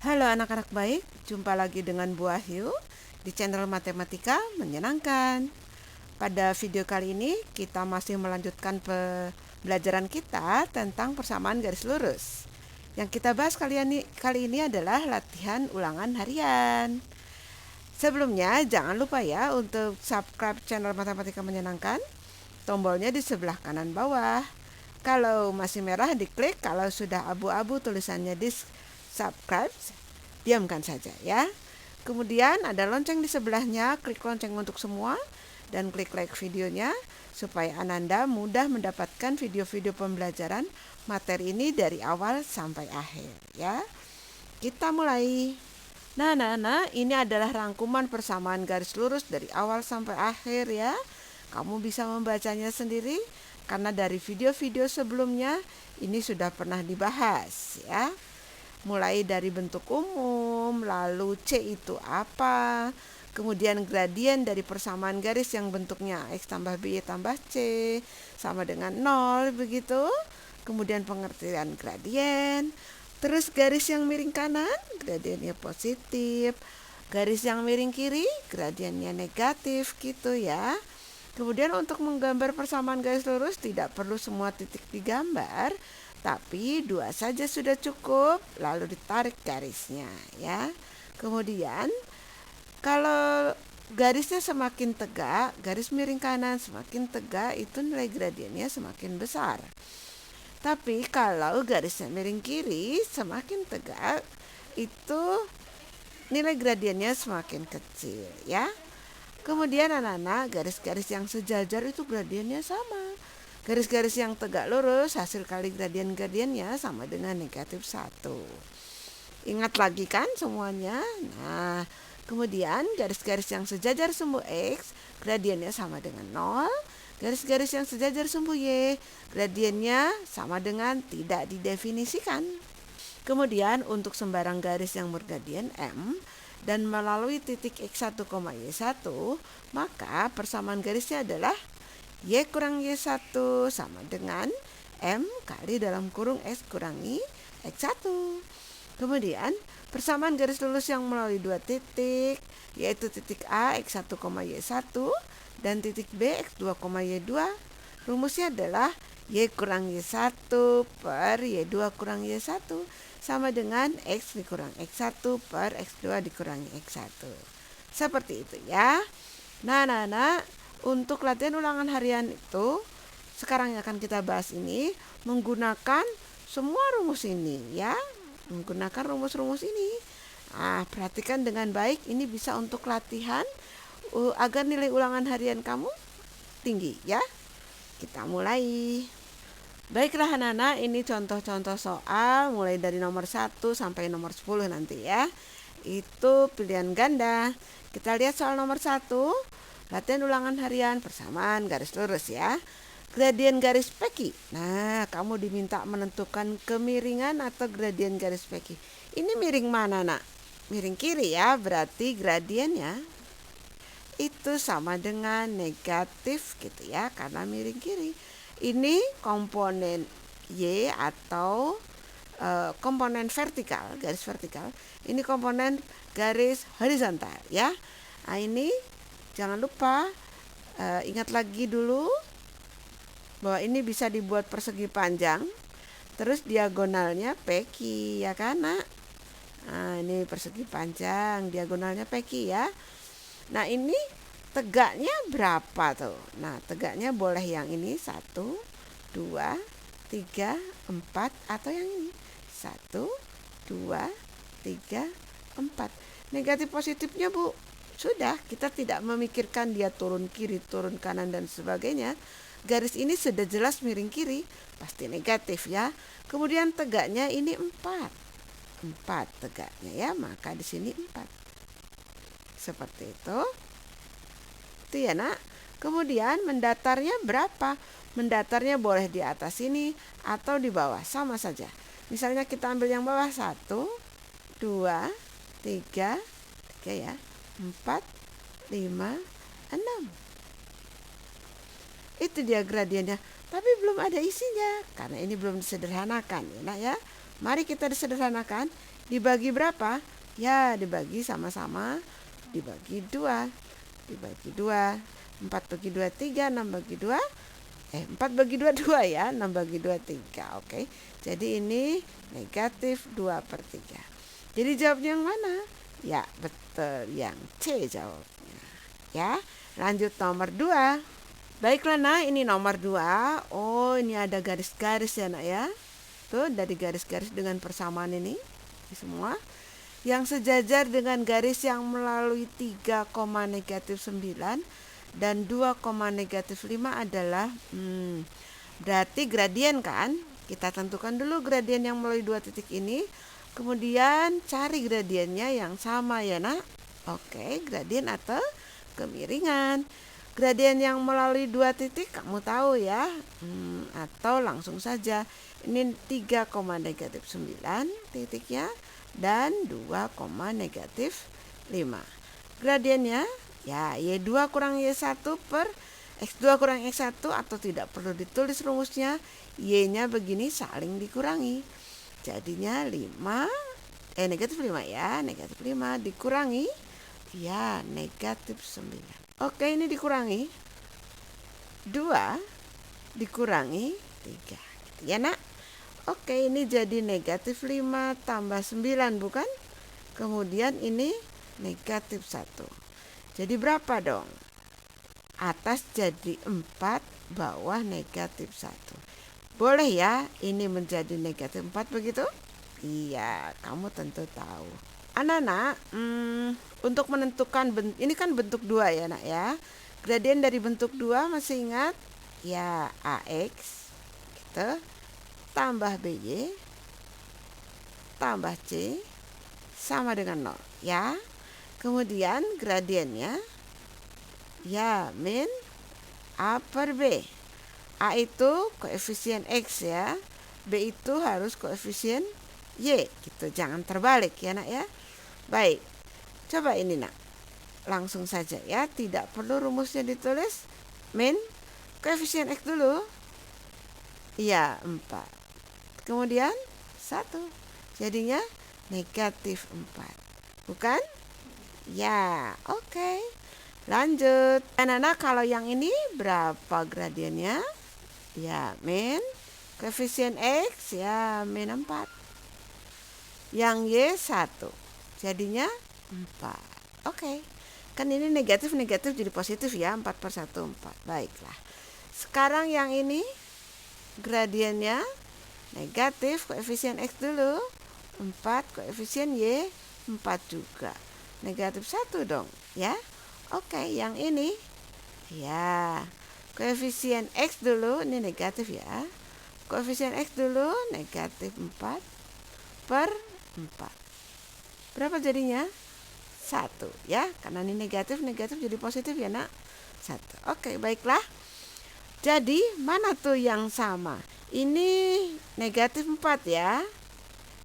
Halo anak-anak baik, jumpa lagi dengan Bu Wahyu di channel Matematika Menyenangkan. Pada video kali ini kita masih melanjutkan pembelajaran kita tentang persamaan garis lurus. Yang kita bahas kali ini adalah latihan ulangan harian. Sebelumnya jangan lupa ya untuk subscribe channel Matematika Menyenangkan. Tombolnya di sebelah kanan bawah. Kalau masih merah diklik, kalau sudah abu-abu tulisannya di subscribe, diamkan saja ya. Kemudian ada lonceng di sebelahnya, klik lonceng untuk semua dan klik like videonya supaya Ananda mudah mendapatkan video-video pembelajaran materi ini dari awal sampai akhir ya. Kita mulai. Nah, ini adalah rangkuman persamaan garis lurus dari awal sampai akhir ya. Kamu bisa membacanya sendiri karena dari video-video sebelumnya ini sudah pernah dibahas ya. Mulai dari bentuk umum, lalu C itu apa, kemudian gradien dari persamaan garis yang bentuknya X tambah B tambah C sama dengan 0 begitu. Kemudian pengertian gradien. Terus garis yang miring kanan, gradiennya positif. Garis yang miring kiri, gradiennya negatif gitu ya. Kemudian untuk menggambar persamaan garis lurus tidak perlu semua titik digambar, tapi 2 saja sudah cukup, lalu ditarik garisnya ya. Kemudian kalau garisnya semakin tegak, garis miring kanan semakin tegak, itu nilai gradiennya semakin besar. Tapi kalau garisnya miring kiri semakin tegak, itu nilai gradiennya semakin kecil ya. Kemudian anak-anak, garis-garis yang sejajar itu gradiennya sama. Garis-garis yang tegak lurus hasil kali gradien-gradiennya sama dengan negatif 1. Ingat lagi kan semuanya? Nah, kemudian garis-garis yang sejajar sumbu X gradiennya sama dengan 0. Garis-garis yang sejajar sumbu Y gradiennya sama dengan tidak didefinisikan. Kemudian untuk sembarang garis yang bergradien M dan melalui titik X1, Y1, maka persamaan garisnya adalah Y kurang Y1 sama dengan M kali dalam kurung X kurangi X1. Kemudian persamaan garis lurus yang melalui 2 titik, yaitu titik A X1, Y1 dan titik B X2, Y2. Rumusnya adalah Y kurang Y1 per Y2 kurang Y1 sama dengan X dikurang X1 per X2 dikurangi X1. Seperti itu ya. Nah, untuk latihan ulangan harian itu, sekarang yang akan kita bahas ini menggunakan semua rumus ini ya. Menggunakan rumus-rumus ini. Nah, perhatikan dengan baik, ini bisa untuk latihan agar nilai ulangan harian kamu tinggi ya. Kita mulai. Baiklah anak-anak, ini contoh-contoh soal mulai dari nomor 1 sampai nomor 10 nanti ya. Itu pilihan ganda. Kita lihat soal nomor 1, latihan ulangan harian persamaan garis lurus ya. Gradien garis peki. Nah, kamu diminta menentukan kemiringan atau gradien garis peki. Ini miring mana nak? Miring kiri ya, berarti gradiennya itu sama dengan negatif gitu ya, karena miring kiri. Ini komponen Y atau komponen vertikal, garis vertikal. Ini komponen garis horizontal ya. Nah, ini jangan lupa ingat lagi dulu bahwa ini bisa dibuat persegi panjang. Terus diagonalnya peki ya kan nak? Nah, ini persegi panjang, diagonalnya peki ya. Nah, ini tegaknya berapa tuh? Nah, tegaknya boleh yang ini 1, 2, 3, 4 atau yang ini 1, 2, 3, 4. Negatif positifnya Bu, sudah kita tidak memikirkan dia turun kiri, turun kanan dan sebagainya. Garis ini sudah jelas miring kiri, pasti negatif ya. Kemudian tegaknya ini 4. 4 tegaknya ya, maka di sini 4. Seperti itu. Itu ya nak. Kemudian mendatarnya berapa? Mendatarnya boleh di atas ini atau di bawah, sama saja. Misalnya kita ambil yang bawah 1, 2, 3 ya, 4, 5, 6. Itu dia gradiennya. Tapi belum ada isinya karena ini belum disederhanakan ya nak ya. Mari kita disederhanakan. Dibagi berapa? Ya, dibagi sama-sama, dibagi 2. Dibagi 2. 4 bagi 2, 3. 6 bagi 2. 4 bagi 2, 2 ya. 6 bagi 2, 3. Oke. Jadi ini negatif 2/3. Jadi jawabnya yang mana? Ya, betul. Yang C jawabnya. Ya, lanjut nomor 2. Baiklah nak, ini nomor 2. Oh, ini ada garis-garis ya nak ya. Tuh, dari garis-garis dengan persamaan ini semua yang sejajar dengan garis yang melalui 3, negatif 9 dan 2, negatif 5 adalah berarti gradien kan. Kita tentukan dulu gradien yang melalui 2 titik ini, kemudian cari gradiennya yang sama ya nak. Oke, gradien atau kemiringan. Gradien yang melalui 2 titik kamu tahu ya, atau langsung saja. Ini 3, negatif 9 titiknya dan 2, negatif 5. Gradiennya ya Y2 kurang Y1 per X2 kurang X1, atau tidak perlu ditulis rumusnya, Y-nya begini saling dikurangi. Jadinya 5, negatif 5 ya, negatif 5 dikurangi ya negatif 9. Oke, ini dikurangi 2 dikurangi 3 gitu ya nak. Oke, ini jadi negatif 5 tambah 9 bukan? Kemudian ini negatif 1. Jadi berapa dong? Atas jadi 4, bawah negatif 1. Boleh ya ini menjadi negatif 4 begitu? Iya, kamu tentu tahu. Anak-anak, untuk menentukan ini kan bentuk 2 ya nak ya. Gradien dari bentuk 2 masih ingat? Ya, AX gitu, tambah BY tambah C sama dengan 0 ya. Kemudian gradiennya ya min A per B. A itu koefisien X ya, B itu harus koefisien Y gitu, jangan terbalik ya nak ya. Baik, coba ini nak, langsung saja ya, tidak perlu rumusnya ditulis. Min koefisien X dulu, iya 4, kemudian 1, jadinya negatif 4 bukan? Ya, oke. Lanjut anak-anak, kalau yang ini berapa gradiennya? Ya min koefisien X ya min 4, yang Y 1, jadinya 4. Oke, kan ini negatif jadi positif ya, 4/1 4. Baiklah, sekarang yang ini gradiennya negatif, koefisien X dulu 4, koefisien Y 4 juga, negatif 1 dong ya. Oke, yang ini ya koefisien X dulu, ini negatif ya, koefisien X dulu negatif 4 per 4. Berapa jadinya? 1 ya, karena ini negatif jadi positif ya nak, 1. Oke, baiklah. Jadi mana tuh yang sama? Ini negatif 4 ya,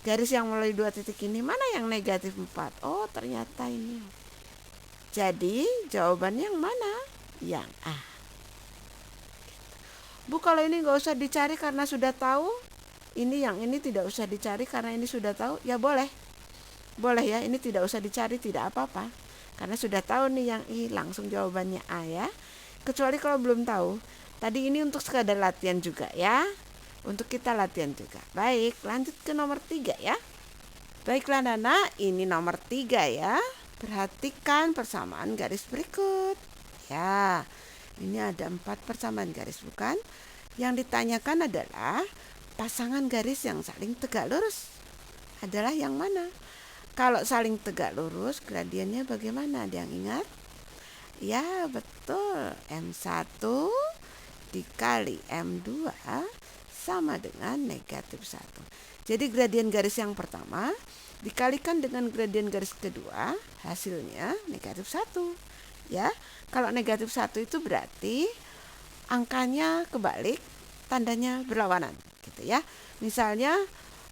garis yang melalui 2 titik ini. Mana yang negatif 4? Oh, ternyata ini. Jadi jawabannya yang mana? Yang A. Bu, kalau ini nggak usah dicari karena sudah tahu. Ini yang ini tidak usah dicari karena ini sudah tahu. Ya boleh ya, ini tidak usah dicari, tidak apa-apa, karena sudah tahu nih yang I, langsung jawabannya A ya. Kecuali kalau belum tahu. Tadi ini untuk sekadar latihan juga ya, untuk kita latihan juga. Baik, lanjut ke nomor 3 ya. Baiklah Nana, ini nomor 3 ya. Perhatikan persamaan garis berikut ya. Ini ada 4 persamaan garis bukan? Yang ditanyakan adalah pasangan garis yang saling tegak lurus adalah yang mana? Kalau saling tegak lurus, gradiennya bagaimana? Ada yang ingat? Ya, betul. M1 dikali M2 sama dengan negatif 1. Jadi gradien garis yang pertama dikalikan dengan gradien garis kedua, hasilnya negatif 1. Ya, kalau negatif 1 itu berarti angkanya kebalik, tandanya berlawanan gitu ya. Misalnya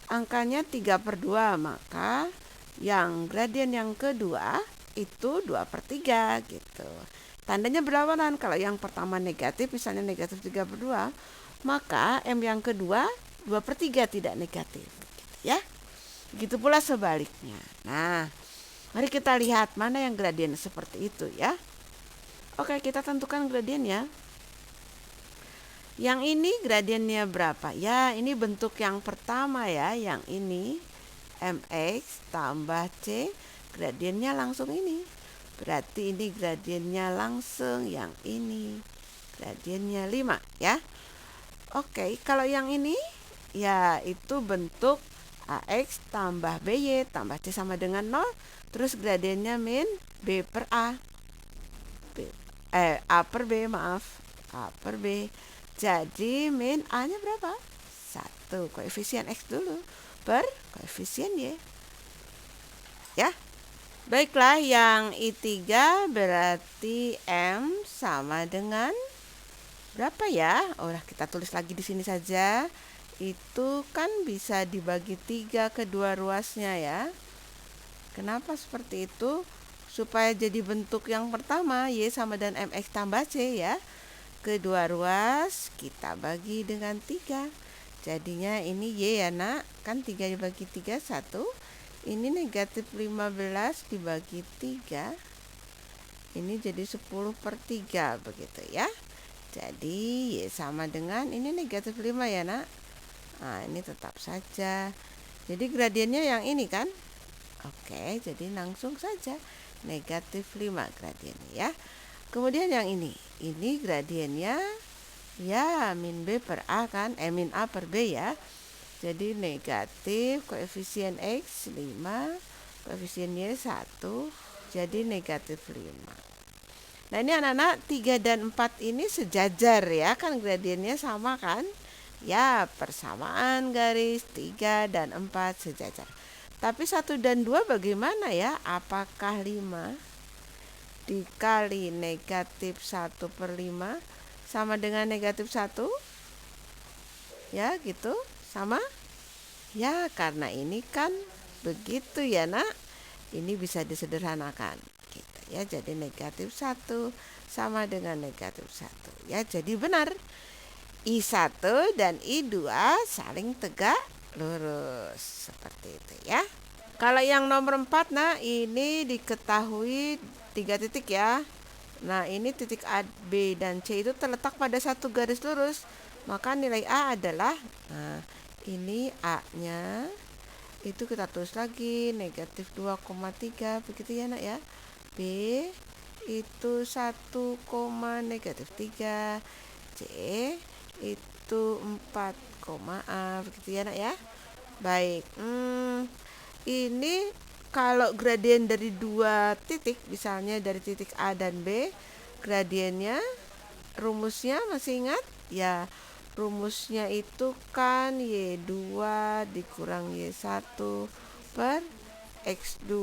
angkanya 3/2, maka yang gradien yang kedua itu 2/3 gitu. Tandanya berlawanan. Kalau yang pertama negatif, misalnya negatif 3/2, maka M yang kedua 2/3 tidak negatif gitu ya. Begitu pula sebaliknya. Nah, mari kita lihat mana yang gradien seperti itu ya. Oke, kita tentukan gradiennya. Yang ini gradiennya berapa? Ya, ini bentuk yang pertama ya, yang ini mx tambah c, gradiennya langsung ini. Berarti ini gradiennya langsung yang ini. Gradiennya 5 ya. Oke, kalau yang ini ya itu bentuk ax tambah by tambah c sama dengan 0. Terus gradiennya min b per a. A per b, maaf. A per b. Jadi min A-nya berapa? 1. Koefisien X dulu per koefisien Y. Ya. Baiklah, yang I3 berarti M sama dengan berapa ya? Kita tulis lagi di sini saja. Itu kan bisa dibagi 3 kedua ruasnya ya. Kenapa seperti itu? Supaya jadi bentuk yang pertama, Y sama dengan MX tambah C ya. Kedua ruas kita bagi dengan 3. Jadinya ini Y ya nak. Kan 3 dibagi 3, 1. Ini negatif 15 dibagi 3. Ini jadi 10 per 3 begitu ya. Jadi Y sama dengan ini negatif 5 ya nak. Nah ini tetap saja. Jadi gradiennya yang ini kan. Oke, jadi langsung saja negatif 5 gradiennya ya. Kemudian yang ini gradiennya ya min B per A kan, min A per B ya. Jadi negatif koefisien X 5, koefisien Y 1, jadi negatif 5. Nah ini anak-anak 3 dan 4 ini sejajar ya, kan gradiennya sama kan. Ya persamaan garis 3 dan 4 sejajar. Tapi 1 dan 2 bagaimana ya? Apakah 5 dikali negatif 1 per 5 sama dengan negatif 1? Ya gitu, sama? Ya karena ini kan begitu ya nak. Ini bisa disederhanakan gitu ya. Jadi negatif 1 sama dengan negatif 1. Ya jadi benar. I1 dan I2 saling tegak lurus. Seperti itu ya. Kalau yang nomor 4, nah ini diketahui 3 titik ya. Nah ini titik A, B, dan C itu terletak pada satu garis lurus. Maka nilai A adalah, nah ini A-nya itu kita tulis lagi negatif 2,3 begitu ya nak ya. B itu 1, negatif 3. C itu 4, A begitu ya nak ya. Baik, ini kalau gradien dari 2 titik, misalnya dari titik A dan B, gradiennya rumusnya masih ingat? Ya, rumusnya itu kan Y2 dikurang Y1 per X2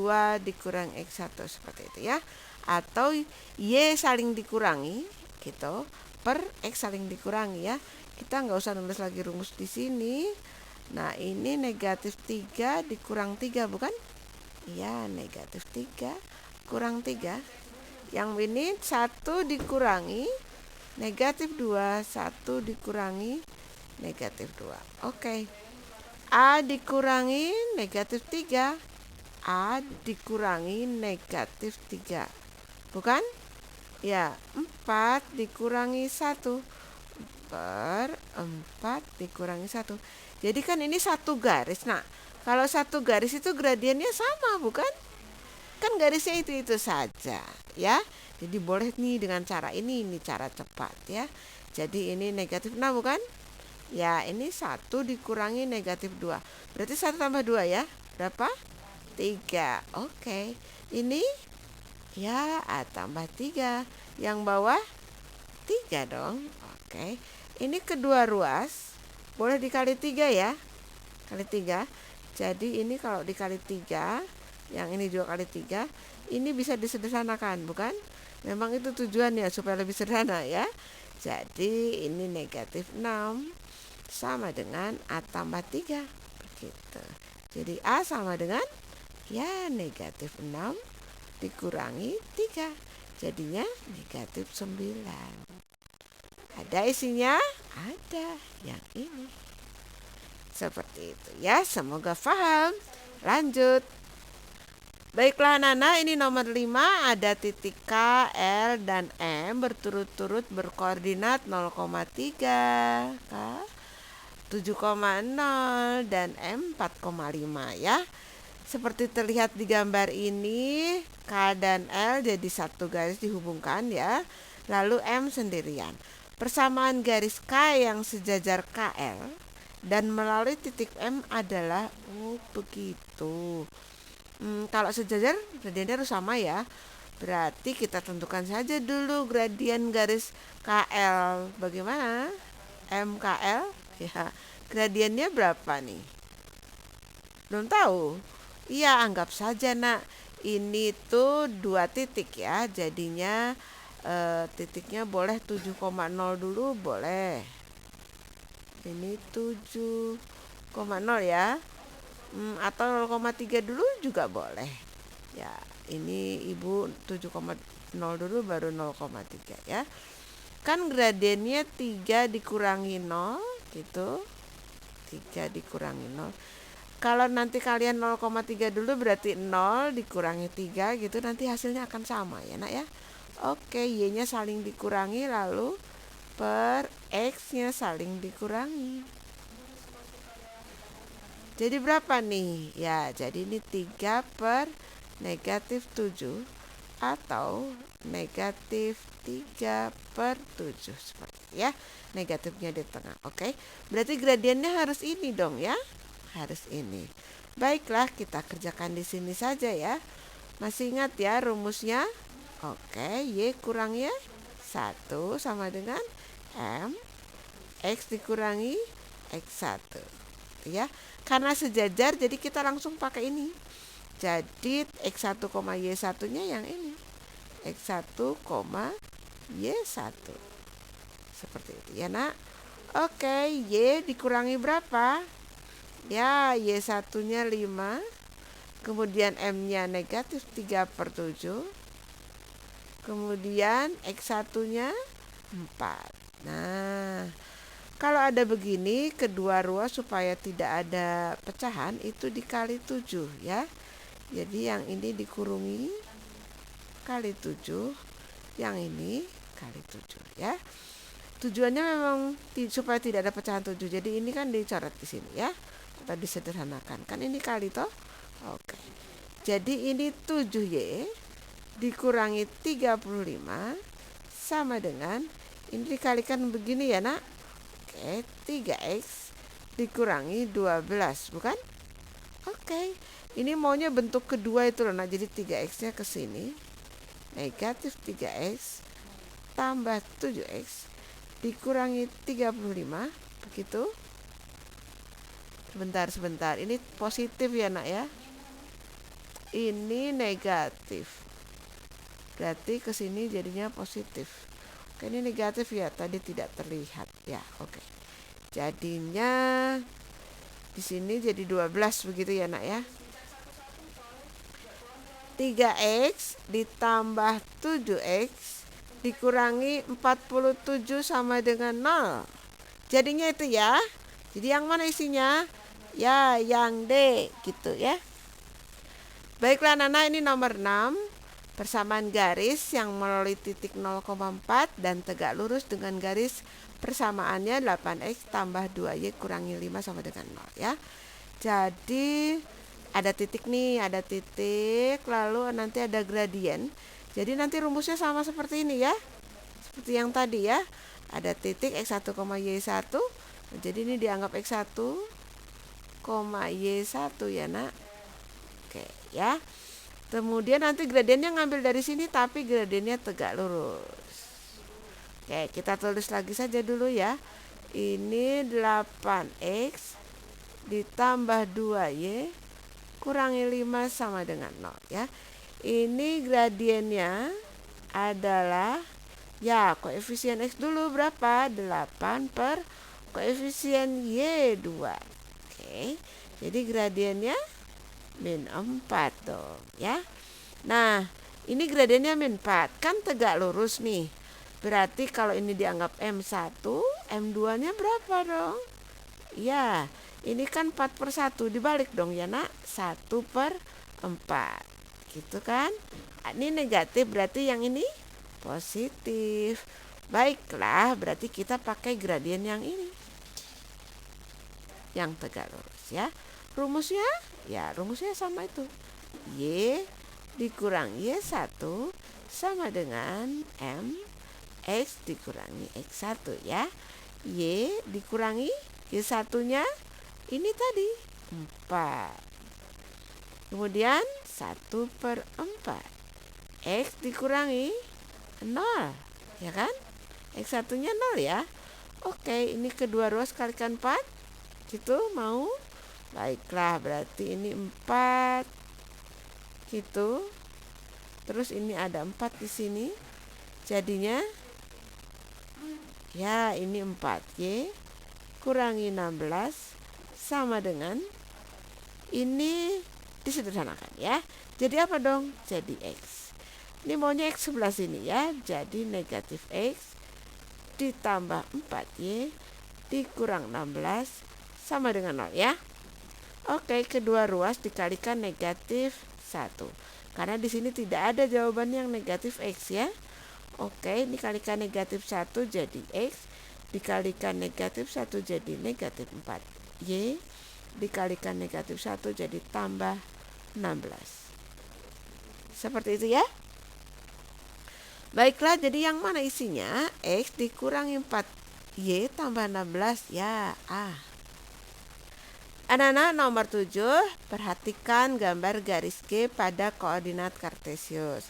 dikurang X1 seperti itu ya. Atau Y saling dikurangi gitu per X saling dikurangi ya. Kita nggak usah nulis lagi rumus di sini. Nah ini negatif 3 dikurang 3 bukan? Ya negatif 3 kurang 3. Yang ini 1 dikurangi negatif 2, 1 dikurangi negatif 2. Oke. A dikurangi negatif 3. A dikurangi negatif 3. Bukan? Ya 4 dikurangi 1 per 4 dikurangi 1. Jadi kan ini satu garis. Nah, kalau satu garis itu gradiennya sama, bukan? Kan garisnya itu saja, ya. Jadi boleh nih dengan cara ini cara cepat ya. Jadi ini negatif 6 bukan? Ya, ini 1 dikurangi negatif 2. Berarti 1 tambah 2 ya. Berapa? 3. Oke. Ini ya A tambah 3. Yang bawah 3 dong. Oke. Ini kedua ruas. Boleh dikali 3 ya. Kali 3. Jadi ini kalau dikali 3, yang ini juga kali 3, ini bisa disederhanakan, bukan? Memang itu tujuannya supaya lebih sederhana ya. Jadi ini negatif 6 sama dengan A tambah 3. Begitu. Jadi A sama dengan ya negatif 6 dikurangi 3. Jadinya negatif 9. Ada isinya? Ada yang ini. Seperti itu ya, semoga paham. Lanjut. Baiklah anak-anak, ini nomor 5 ada titik K, L, dan M berturut-turut berkoordinat 0,3, K 7,0 dan M 4,5 ya. Seperti terlihat di gambar ini, K dan L jadi satu garis dihubungkan ya. Lalu M sendirian. Persamaan garis K yang sejajar KL dan melalui titik M adalah begitu. Kalau sejajar gradiennya harus sama ya. Berarti kita tentukan saja dulu gradien garis KL. Bagaimana? MKL? Ya, gradiennya berapa nih? Belum tahu. Iya, anggap saja nak. Ini tuh 2 titik ya. Jadinya titiknya boleh 7,0 dulu boleh. Ini 7,0 ya. Atau 0,3 dulu juga boleh. Ya, ini Ibu 7,0 dulu baru 0,3 ya. Kan gradiennya 3 dikurangi 0 gitu. 3 dikurangi 0. Kalau nanti kalian 0,3 dulu berarti 0 dikurangi 3 gitu, nanti hasilnya akan sama ya nak ya. Oke, Y-nya saling dikurangi lalu per X-nya saling dikurangi. Jadi berapa nih? Ya, jadi ini 3 per negatif 7 atau negatif 3 per 7 seperti ya. Negatifnya di tengah. Oke. Berarti gradiennya harus ini dong ya. Harus ini. Baiklah, kita kerjakan di sini saja ya. Masih ingat ya rumusnya? Oke, Y kurangnya 1 sama dengan M X dikurangi X1 ya. Karena sejajar jadi kita langsung pakai ini. Jadi X1, Y1 nya yang ini. X1, Y1 seperti itu ya nak. Oke, Y dikurangi berapa? Ya, Y1 nya 5. Kemudian M nya negatif 3 per 7. Kemudian X1 nya 4. Nah, kalau ada begini, kedua ruas supaya tidak ada pecahan itu dikali 7 ya. Jadi yang ini dikurungi kali 7, yang ini kali 7 ya. Tujuannya memang supaya tidak ada pecahan 7. Jadi ini kan dicoret di sini ya. Atau disederhanakan. Kan ini kali toh. Oke. Jadi ini 7Y dikurangi 35 sama dengan ini dikalikan begini ya nak. Oke, 3X dikurangi 12, bukan? Oke, ini maunya bentuk kedua itu loh. Nah, jadi 3X-nya ke sini. Negatif 3X tambah 7X dikurangi 35, begitu. Sebentar. Ini positif ya nak ya. Ini negatif. Berarti ke sini jadinya positif. Oke, ini negatif ya, tadi tidak terlihat ya. Oke. Jadinya di sini jadi 12 begitu ya nak ya. 3X ditambah 7X dikurangi 47 sama dengan 0. Jadinya itu ya. Jadi yang mana isinya? Ya, yang D gitu ya. Baiklah anak-anak, ini nomor 6. Persamaan garis yang melalui titik 0,4 dan tegak lurus dengan garis persamaannya 8X tambah 2Y kurangi 5 sama dengan 0 ya. Jadi ada titik nih, ada titik, lalu nanti ada gradien. Jadi nanti rumusnya sama seperti ini ya. Seperti yang tadi ya. Ada titik X1, Y1. Jadi ini dianggap X1, Y1 ya nak. Oke ya. Kemudian nanti gradiennya ngambil dari sini tapi gradiennya tegak lurus. Oke, kita tulis lagi saja dulu ya. Ini 8X ditambah 2Y kurangi 5 sama dengan 0 ya. Ini gradiennya adalah ya koefisien X dulu berapa? 8 per koefisien Y2. Oke, jadi gradiennya min 4 dong ya. Nah, ini gradiennya min 4, kan tegak lurus nih. Berarti kalau ini dianggap M1, M2 nya berapa dong? Ya, Ini kan 4/1, dibalik dong ya nak, 1/4 gitu kan. Ini negatif, berarti yang ini positif. Baiklah, berarti kita pakai gradien yang ini, yang tegak lurus ya. Rumusnya sama itu. Y dikurang Y1 sama dengan M X dikurangi X1 ya. Y dikurangi Y1-nya ini tadi 4. Kemudian 1/4. X dikurangi 0 ya kan. X1-nya 0 ya. Oke, ini kedua ruas kalikan 4 gitu mau. Baiklah, berarti ini 4 gitu. Terus ini ada 4 di sini. Jadinya ya ini 4Y kurangi 16 sama dengan ini, disederhanakan ya. Jadi apa dong? Jadi X. Ini maunya X sebelah sini ya. Jadi negatif X ditambah 4Y dikurang 16 sama dengan 0 ya. Oke, kedua ruas dikalikan negatif 1. Karena di sini tidak ada jawaban yang negatif X ya. Oke, dikalikan negatif 1 jadi X, dikalikan negatif 1 jadi negatif 4Y, dikalikan negatif 1 jadi tambah 16. Seperti itu ya. Baiklah, jadi yang mana isinya? X dikurangi 4Y tambah 16 ya. Anak-anak nomor 7, perhatikan gambar garis G pada koordinat kartesius.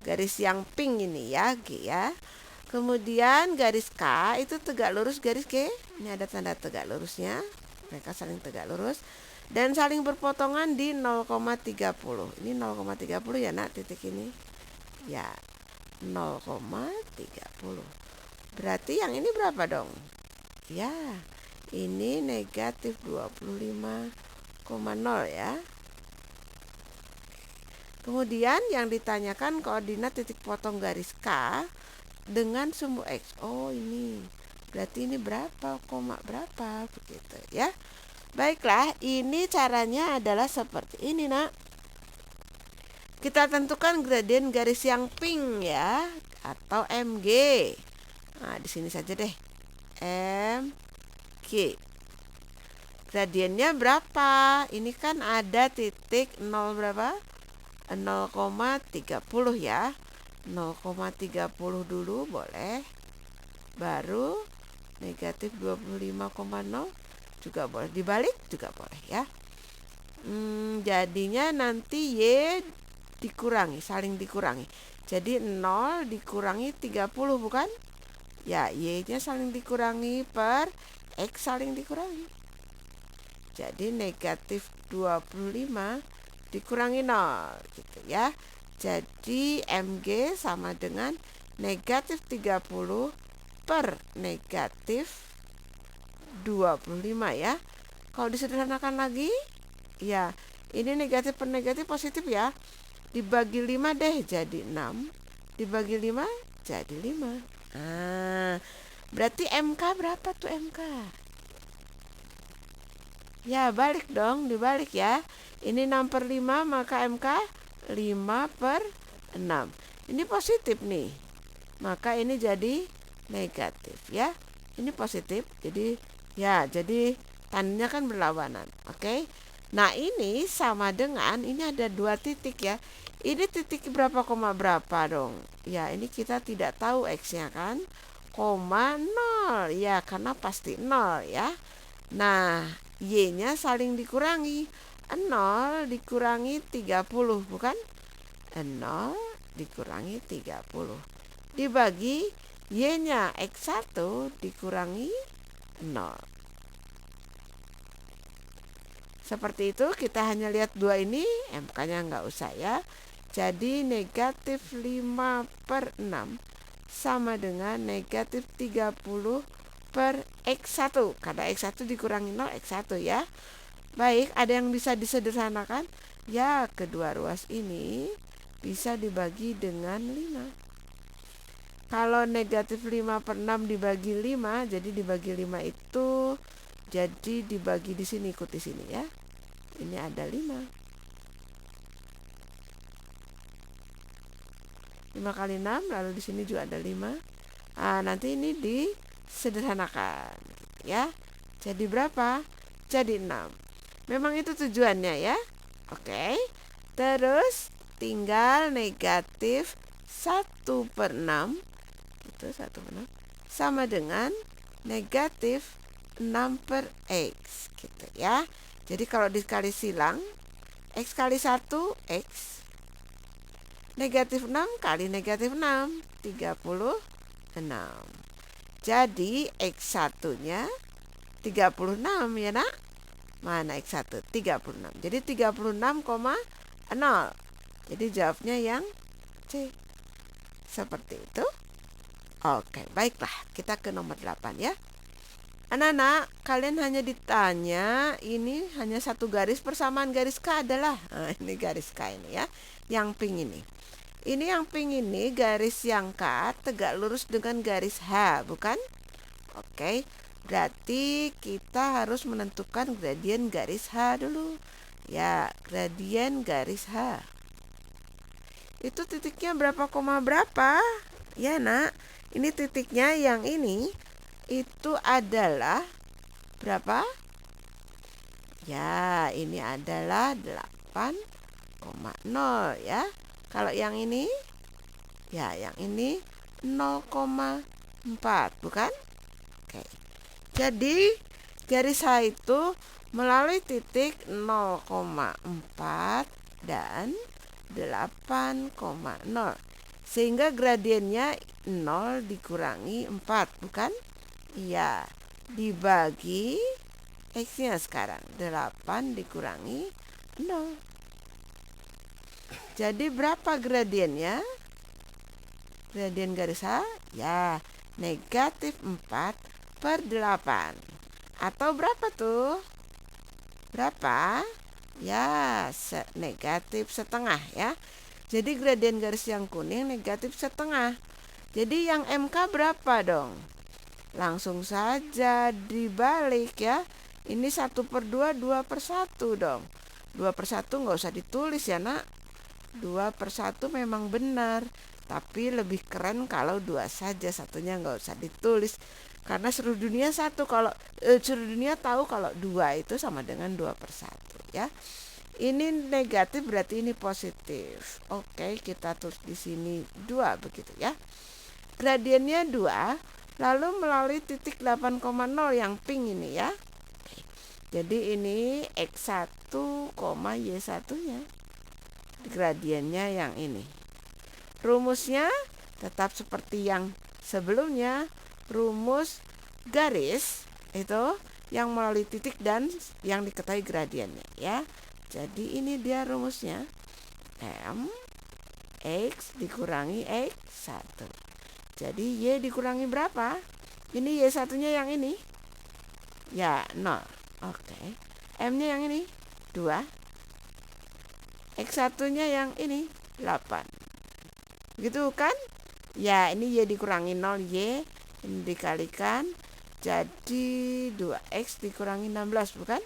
Garis yang pink ini ya, G ya. Kemudian garis K itu tegak lurus garis G. Ini ada tanda tegak lurusnya. Mereka saling tegak lurus dan saling berpotongan di 0,30. Ini 0,30 ya nak, titik ini. Ya, 0,30. Berarti yang ini berapa dong? Ya, ini negatif 25,0 ya. Kemudian yang ditanyakan koordinat titik potong garis K dengan sumbu X. Oh ini, berarti ini berapa, koma berapa, begitu ya. Baiklah, ini caranya adalah seperti ini nak. Kita tentukan gradien garis yang pink ya, atau MG. Nah, di sini saja deh. MG. Gradiennya berapa? Ini kan ada titik 0 berapa? 0,30 ya. 0,30 dulu boleh. Baru negatif 25,0 juga boleh. Dibalik juga boleh ya. Jadinya nanti Y dikurangi, saling dikurangi. Jadi 0 dikurangi 30 bukan? Ya, Y-nya saling dikurangi per X saling dikurangi. Jadi negatif 25 dikurangi 0 gitu ya. Jadi MG sama dengan negatif 30 per negatif 25 ya. Kalau disederhanakan lagi, ya ini negatif per negatif positif ya. Dibagi 5 deh jadi 6. Dibagi 5 jadi 5. Berarti MK berapa tuh MK? Ya balik dong, dibalik ya. Ini 6/5 maka MK 5/6. Ini positif nih, maka ini jadi negatif ya. Ini positif, jadi ya, jadi tandanya kan berlawanan. Oke. Nah ini sama dengan, ini ada 2 titik ya. Ini titik berapa koma berapa dong? Ya ini kita tidak tahu X-nya kan. Koma 0 ya, karena pasti 0 ya. Nah Y-nya saling dikurangi. 0 dikurangi 30 bukan? 0 dikurangi 30 dibagi Y-nya X1 dikurangi 0. Seperti itu, kita hanya lihat 2 ini, MK-nya nggak usah ya. Jadi negatif 5/6 sama dengan negatif 30 per X1. Karena X1 dikurangi 0, X1 ya. Baik, ada yang bisa disederhanakan? Ya, kedua ruas ini bisa dibagi dengan 5. Kalau negatif 5/6 dibagi 5, jadi dibagi 5 itu Jadi dibagi di sini, ikuti sini ya. Ini ada 5. 5 kali 6, lalu di sini juga ada 5. Nanti ini disederhanakan gitu ya. Jadi berapa? Jadi 6. Memang itu tujuannya ya. Oke. Terus tinggal negatif 1/6. Itu 1/6 sama dengan negatif 6/x gitu ya. Jadi kalau dikali silang, x kali 1 x, negatif 6 kali negatif 6 36. Jadi x1 nya 36 ya nak. Mana x1? 36. Jadi 36,0. Jadi jawabnya yang C. Seperti itu. Oke, baiklah. Kita ke nomor 8 ya. Anak-anak, kalian hanya ditanya, ini hanya satu garis, persamaan garis K adalah, ini garis K ini ya, yang pink ini. Ini yang pink ini garis yang K tegak lurus dengan garis H, bukan? Oke, berarti kita harus menentukan gradien garis H dulu. Ya, gradien garis H. Itu titiknya berapa koma berapa? Ya nak, ini titiknya yang ini itu adalah berapa? Ya, ini adalah 8,0 ya. Kalau yang ini, ya yang ini 0,4, bukan? Oke. Jadi garis H itu melalui titik 0,4 dan 8,0. Sehingga gradiennya 0 dikurangi 4, bukan? Iya, dibagi x-nya sekarang 8 dikurangi 0. Jadi berapa gradiennya? Gradien garis H? Ya, negatif 4/8. Atau berapa tuh? Berapa? Ya, negatif setengah ya. Jadi gradien garis yang kuning negatif setengah. Jadi yang MK berapa dong? Langsung saja dibalik ya. Ini 1/2, 2/1 dong. 2/1 nggak usah ditulis ya nak. 2/1 memang benar, tapi lebih keren kalau 2 saja, satunya nggak usah ditulis. Karena seluruh dunia seluruh dunia tahu kalau 2 itu sama dengan 2/1 ya. Ini negatif berarti ini positif. Oke, kita tulis di sini 2 begitu ya. Gradiennya 2, lalu melalui titik 8,0 yang pink ini ya. Jadi ini x1, y1-nya. Gradiennya yang ini. Rumusnya tetap seperti yang sebelumnya. Rumus garis itu yang melalui titik dan yang diketahui gradiennya ya. Jadi ini dia rumusnya. M X dikurangi X1. Jadi Y dikurangi berapa? Ini Y1-nya yang ini. Ya, 0. Oke. M-nya yang ini 2. X1-nya yang ini 8. Gitu kan? Ya, ini Y dikurangi 0, Y ini dikalikan. Jadi 2X dikurangi 16, bukan?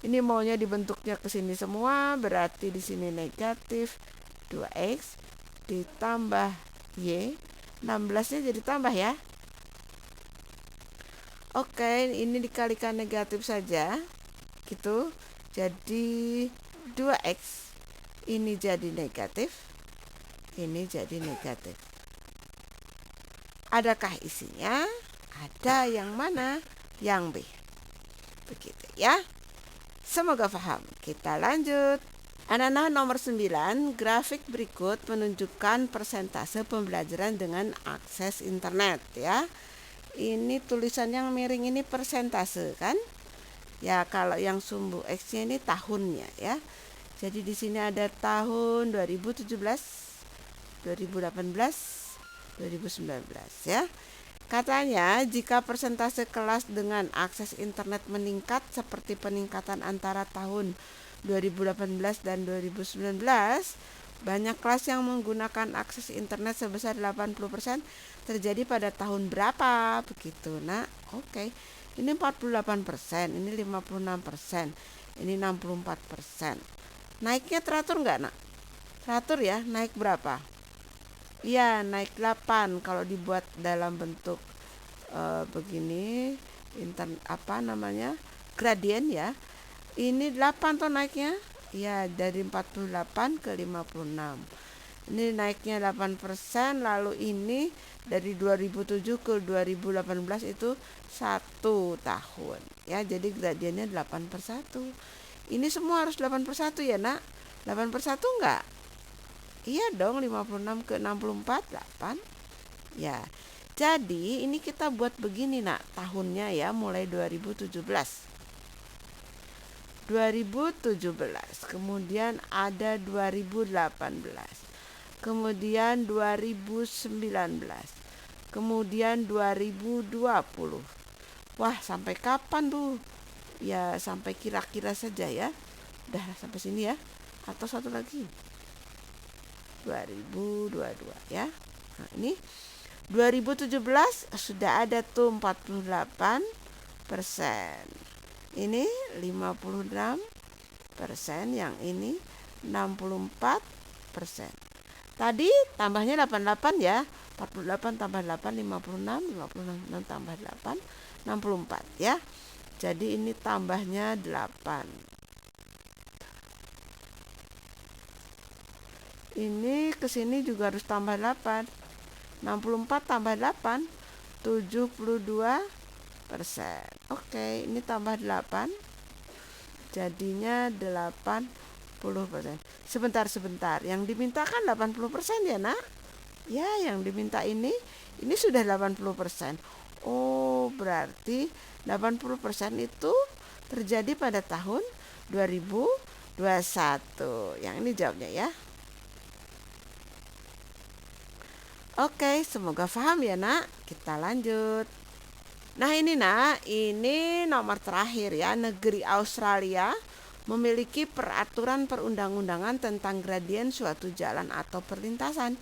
Ini maunya dibentuknya ke sini semua, berarti di sini negatif 2X ditambah Y. 16-nya jadi tambah ya. Oke, ini dikalikan negatif saja. Gitu. Jadi 2X ini jadi negatif. Ini jadi negatif. Adakah isinya? Ada yang mana? Yang B. Begitu ya. Semoga paham. Kita lanjut. Anak-anak, nomor 9, grafik berikut menunjukkan persentase pembelajaran dengan akses internet ya. Ini tulisan yang miring ini persentase kan? Ya, kalau yang sumbu X-nya ini tahunnya ya. Jadi di sini ada tahun 2017, 2018, 2019 ya. Katanya jika persentase kelas dengan akses internet meningkat seperti peningkatan antara tahun 2018 dan 2019, banyak kelas yang menggunakan akses internet sebesar 80% terjadi pada tahun berapa? Begitu. Nah, oke. Ini 48%, ini 56%, ini 64%. Naiknya teratur nggak, Nak? Teratur ya, naik berapa? Iya, naik 8 kalau dibuat dalam bentuk begini, gradien ya. Ini 8 tuh naiknya. Ya, dari 48 ke 56. Ini naiknya 8%, lalu ini dari 2007 ke 2018 itu 1 tahun. Ya, jadi gradiennya 8/1. Ini semua harus 8/1 ya, Nak? 8/1 enggak? Iya dong, 56 ke 64, 8. Ya. Jadi, ini kita buat begini, Nak, tahunnya ya, mulai 2017. 2017, kemudian ada 2018. Kemudian 2019. Kemudian 2020. Wah, sampai kapan tuh? Ya, sampai kira-kira saja ya. Udah sampai sini ya. Atau satu lagi. 2022 ya. Nah, ini 2017 sudah ada tuh 48%. Ini 56%, yang ini 64%. Tadi tambahnya 88 ya. 48 tambah 8, 56, 56 tambah 8, 64 ya. Jadi ini tambahnya 8. Ini kesini juga harus tambah 8. 64 tambah 8, 72%. Oke, ini tambah 8. Jadinya 80%. Sebentar. Yang diminta kan 80% ya, Nak? Ya, yang diminta ini sudah 80%. Oh, berarti 80% itu terjadi pada tahun 2021. Yang ini jawabnya ya. Oke, semoga paham ya, Nak. Kita lanjut. Nah, ini, Nak, ini nomor terakhir ya. Negeri Australia memiliki peraturan perundang-undangan tentang gradien suatu jalan atau perlintasan.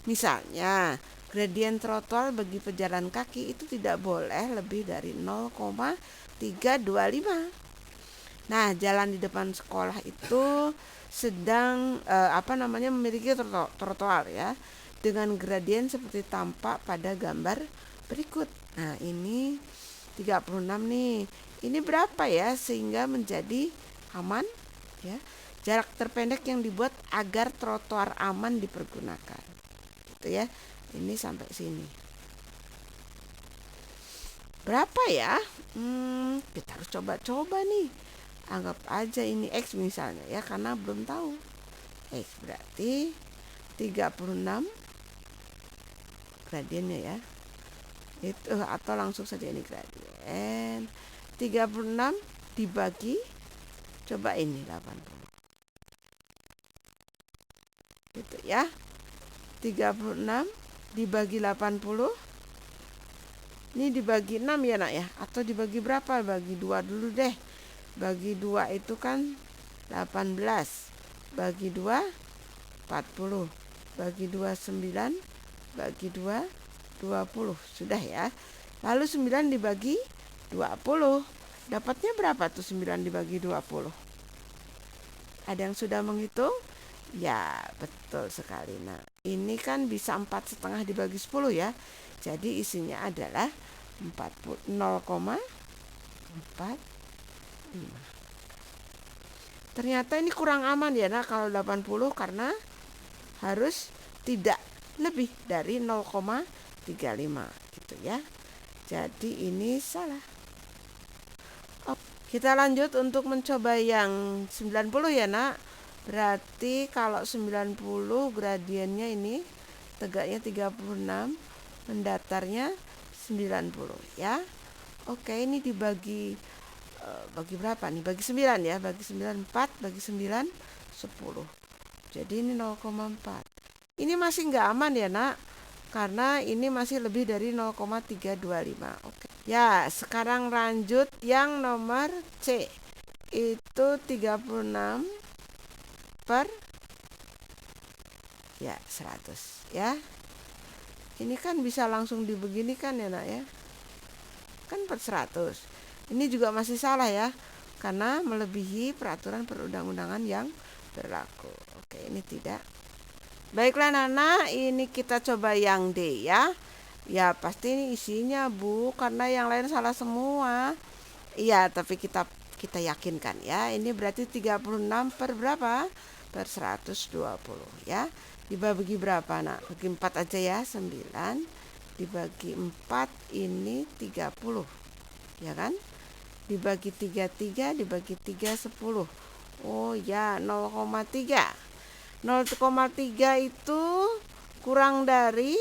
Misalnya, gradien trotoar bagi pejalan kaki itu tidak boleh lebih dari 0,325. Nah, jalan di depan sekolah itu sedang memiliki trotoar ya, dengan gradien seperti tampak pada gambar berikut. Nah, ini 36 nih. Ini berapa ya sehingga menjadi aman ya? Jarak terpendek yang dibuat agar trotoar aman dipergunakan. Gitu ya. Ini sampai sini. Berapa ya? Kita harus coba-coba nih. Anggap aja ini X misalnya ya, karena belum tahu. X berarti 36 gradiennya ya. Itu, atau langsung saja ini gradien 36 dibagi, coba ini 80 gitu ya. 36 dibagi 80, ini dibagi 6 ya, Nak ya, atau dibagi berapa? Bagi 2 dulu deh. Bagi 2 itu kan 18, bagi 2 40, bagi 2 9, bagi 2 20. Sudah ya. Lalu 9 dibagi 20. Dapatnya berapa tuh 9 dibagi 20? Ada yang sudah menghitung? Ya, betul sekali. Nah, ini kan bisa 4,5 dibagi 10 ya. Jadi isinya adalah 0,45. Ternyata ini kurang aman ya, Nak, kalau 80, karena harus tidak lebih dari 0,35 gitu ya. Jadi ini salah. Kita lanjut untuk mencoba yang 90 ya, Nak. Berarti kalau 90 gradiennya ini tegaknya 36, mendatarnya 90 ya. Oke, ini dibagi bagi berapa nih? Bagi 9 ya. Bagi 9 4, bagi 9 10. Jadi ini 0,4. Ini masih nggak aman ya, Nak, karena ini masih lebih dari 0,325. Oke. Ya, sekarang lanjut yang nomor C. Itu 36 per 100 ya. Ini kan bisa langsung dibeginikan ya, Nak ya. Kan per 100. Ini juga masih salah ya, karena melebihi peraturan perundang-undangan yang berlaku. Oke, ini tidak. Baiklah Nana, ini kita coba yang D ya. Ya pasti ini isinya Bu, karena yang lain salah semua. Iya, tapi kita yakinkan ya. Ini berarti 36 per berapa? Per 120 ya. Dibagi berapa nak? Bagi 4 aja ya, 9. Dibagi 4 ini 30. Ya kan? Dibagi 3 dibagi 3 10. Oh ya, 0,3. 0,3 itu kurang dari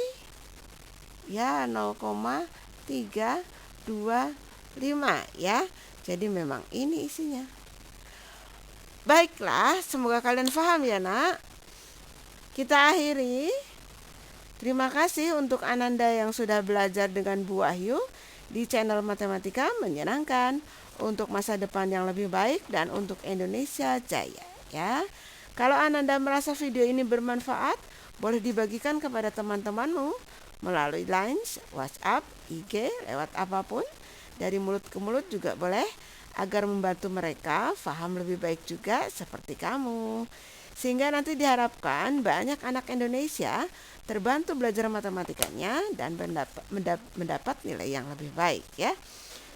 ya 0,325 ya. Jadi memang ini isinya. Baiklah, semoga kalian paham ya nak. Kita akhiri. Terima kasih untuk Ananda yang sudah belajar dengan Bu Wahyu di channel Matematika Menyenangkan untuk masa depan yang lebih baik dan untuk Indonesia Jaya ya. Kalau Ananda merasa video ini bermanfaat, boleh dibagikan kepada teman-temanmu melalui Line, WhatsApp, IG, lewat apapun. Dari mulut ke mulut juga boleh, agar membantu mereka paham lebih baik juga seperti kamu. Sehingga nanti diharapkan banyak anak Indonesia terbantu belajar matematikanya dan mendapat nilai yang lebih baik ya.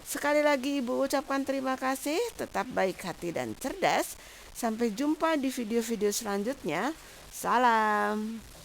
Sekali lagi Ibu ucapkan terima kasih, tetap baik hati dan cerdas. Sampai jumpa di video-video selanjutnya. Salam.